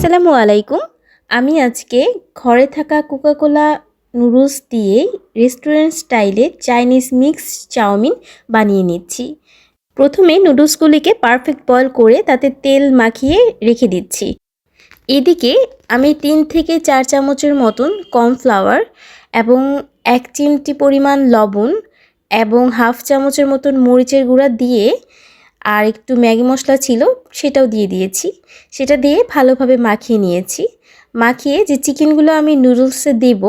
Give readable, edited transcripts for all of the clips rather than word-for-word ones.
আসসালামু আলাইকুম। আমি আজকে ঘরে থাকা কোকাকোলা নুডলস দিয়ে রেস্টুরেন্ট স্টাইলে চাইনিজ মিক্স চাউমিন বানিয়ে নিচ্ছি। প্রথমে নুডলসগুলিকে পারফেক্ট বয়েল করে তাতে তেল মাখিয়ে রেখে দিচ্ছি। এদিকে আমি 3 থেকে 4 চামচের মতন কর্নফ্লাওয়ার এবং 1 চিমটি পরিমাণ লবণ এবং হাফ চামচের মতন মরিচের গুঁড়া দিয়ে আর একটু ম্যাগি মশলা ছিল সেটাও দিয়ে দিয়েছি। সেটা দিয়ে ভালোভাবে মাখিয়ে নিয়েছি। মাখিয়ে যে চিকেনগুলো আমি নুডলসে দেব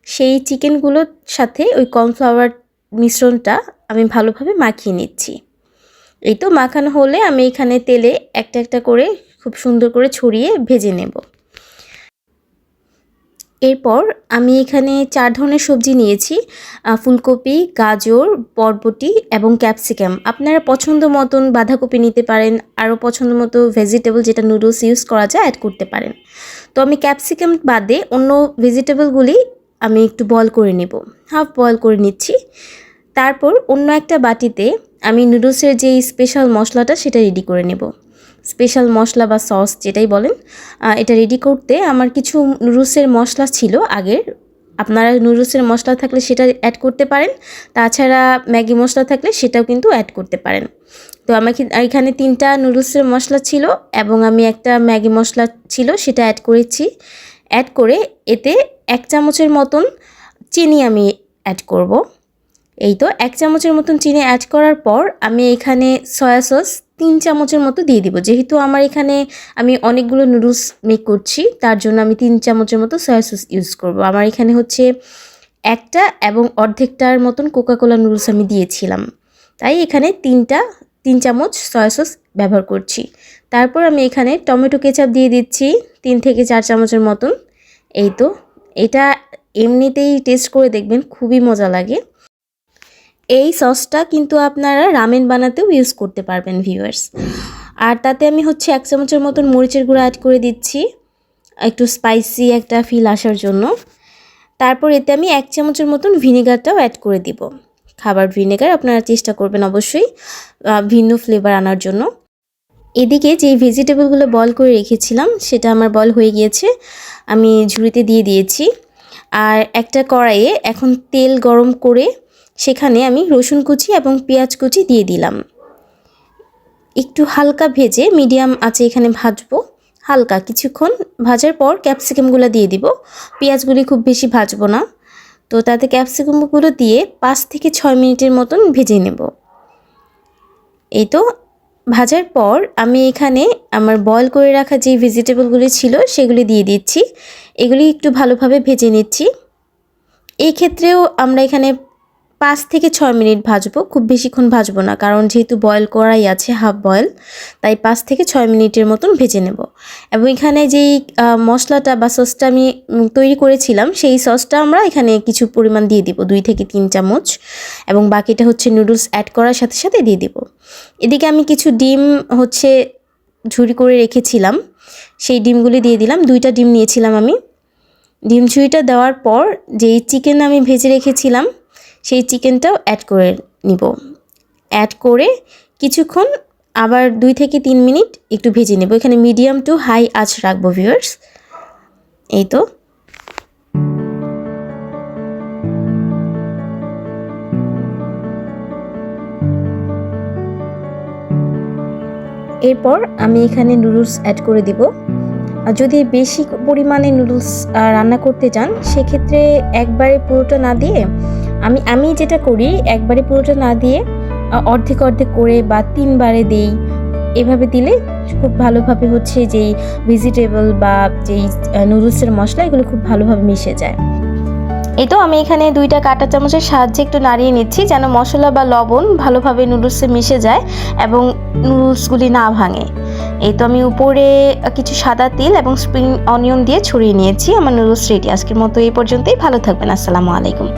সেই চিকেনগুলোর সাথে ওই কর্নফ্লাওয়ার মিশ্রণটা আমি ভালোভাবে মাখিয়ে নিচ্ছি। এই তো মাখানো হলে আমি এখানে তেলে একটা একটা করে খুব সুন্দর করে ছড়িয়ে ভেজে নেব। এরপর আমি এখানে 4 ধরনের সবজি নিয়েছি, ফুলকপি, গাজর, বরবটি এবং ক্যাপসিকাম। আপনারা পছন্দ মতন বাঁধাকপি নিতে পারেন, আরও পছন্দ মতো ভেজিটেবল যেটা নুডলস ইউজ করা যায় অ্যাড করতে পারেন। তো আমি ক্যাপসিকাম বাদে অন্য ভেজিটেবলগুলি আমি একটু বয়েল করে নেব, হাফ বয়েল করে নিচ্ছি। তারপর অন্য একটা বাটিতে আমি নুডলসের যেই স্পেশাল মশলাটা সেটা রেডি করে নেব। স্পেশাল মশলা বা সস যেটাই বলেন, এটা রেডি করতে আমার কিছু নুডলসের মশলা ছিল আগের। আপনারা নুডলসের মশলা থাকলে সেটা অ্যাড করতে পারেন, তাছাড়া ম্যাগি মশলা থাকলে সেটাও কিন্তু অ্যাড করতে পারেন। তো আমাকে এখানে 3টা নুডলসের মশলা ছিল এবং আমি একটা ম্যাগি মশলা ছিল সেটা অ্যাড করেছি। অ্যাড করে এতে 1 চামচের মতন চিনি আমি অ্যাড করব। এই তো 1 চামচের মতন চিনি অ্যাড করার পর আমি এখানে সয়া সস 3 চামচের মতো দিয়ে দিব। যেহেতু আমার এখানে আমি অনেকগুলো নুডলস মেক করছি তার জন্য আমি 3 চামচের মতো সয়া সস ইউজ করব। আমার এখানে হচ্ছে একটা এবং অর্ধেকটার মতন কোকাকোলা নুডলস আমি দিয়েছিলাম, তাই এখানে 3 চামচ সয়া সস ব্যবহার করছি। তারপর আমি এখানে টমেটো কেচাপ দিয়ে দিচ্ছি 3 থেকে 4 চামচের মতন। এই তো এটা এমনিতেই টেস্ট করে দেখবেন, খুবই মজা লাগে। এই সসটা কিন্তু আপনারা রামেন বানাতেও ইউজ করতে পারবেন ভিউয়ার্স। আর তাতে আমি হচ্ছে 1 চামচের মতন মরিচের গুঁড়া অ্যাড করে দিচ্ছি একটু স্পাইসি একটা ফিল আসার জন্য। তারপর এতে আমি 1 চামচের মতন ভিনেগারটাও অ্যাড করে দিব। খাবার ভিনেগার আপনারা চেষ্টা করবেন অবশ্যই ভিন্ন ফ্লেভার আনার জন্য। এদিকে যেই ভেজিটেবলগুলো বয়েল করে রেখেছিলাম সেটা আমার বয়েল হয়ে গিয়েছে, আমি ঝুড়িতে দিয়ে দিয়েছি। আর একটা কড়াইয়ে এখন তেল গরম করে সেখানে আমি রসুন কুচি এবং পেঁয়াজ কুচি দিয়ে দিলাম। একটু হালকা ভেজে মিডিয়াম আঁচে এখানে ভাজবো। হালকা কিছুক্ষণ ভাজার পর ক্যাপসিকামগুলো দিয়ে দিব। পেঁয়াজগুলি খুব বেশি ভাজবো না। তো তাতে ক্যাপসিকামগুলো দিয়ে 5 থেকে 6 মিনিটের মতন ভেজে নেব। এই তো ভাজার পর আমি এখানে আমার বয়েল করে রাখা যে ভেজিটেবলগুলি ছিল সেগুলি দিয়ে দিচ্ছি। এগুলি একটু ভালোভাবে ভেজে নিচ্ছি। এই ক্ষেত্রেও আমরা এখানে 5 থেকে 6 মিনিট ভাজবো, খুব বেশিক্ষণ ভাজবো না, কারণ যেহেতু বয়েল করাই আছে হাফ বয়েল, তাই 5 থেকে 6 মিনিটের মতন ভেজে নেব। এবং এখানে যেই মশলাটা বা সসটা আমি তৈরি করেছিলাম সেই সসটা আমরা এখানে কিছু পরিমাণ দিয়ে দিব, 2 থেকে 3 চামচ, এবং বাকিটা হচ্ছে নুডলস অ্যাড করার সাথে সাথে দিয়ে দিব। এদিকে আমি কিছু ডিম হচ্ছে ঝুরি করে রেখেছিলাম, সেই ডিমগুলি দিয়ে দিলাম। 2টা ডিম নিয়েছিলাম আমি। ডিম ঝুরিটা দেওয়ার পর যেই চিকেন আমি ভেজে রেখেছিলাম সেই চিকেনটাও অ্যাড করে নিব। অ্যাড করে কিছুক্ষণ আবার 2 থেকে 3 মিনিট একটু ভেজে নেব। এখানে মিডিয়াম টু হাই আঁচ রাখবো ভিউয়ার্স। এই তো এরপর আমি এখানে নুডলস অ্যাড করে দিব। আর যদি বেশি পরিমাণে নুডলস রান্না করতে চান সেক্ষেত্রে একবারে পুরোটা না দিয়ে আমি যেটা করি, একবারে পুরোটা না দিয়ে অর্ধেক অর্ধেক করে বা 3 বারে দেই। এভাবে দিলে খুব ভালোভাবে হচ্ছে যেই ভেজিটেবল বা যেই নুডলসের মশলা এগুলো খুব ভালোভাবে মিশে যায়। এই তো আমি এখানে 2টা কাঁটা চামচের সাহায্যে একটু নাড়িয়ে নিচ্ছি যেন মশলা বা লবণ ভালোভাবে নুডলসে মিশে যায় এবং নুডলসগুলি না ভাঙে। এই তো আমি উপরে কিছু সাদা তিল এবং স্প্রিং অনিয়ন দিয়ে ছড়িয়ে নিয়েছি। আমার নুডলস রেডি। আজকের মতো এই পর্যন্তই। ভালো থাকবেন। আসসালামু আলাইকুম।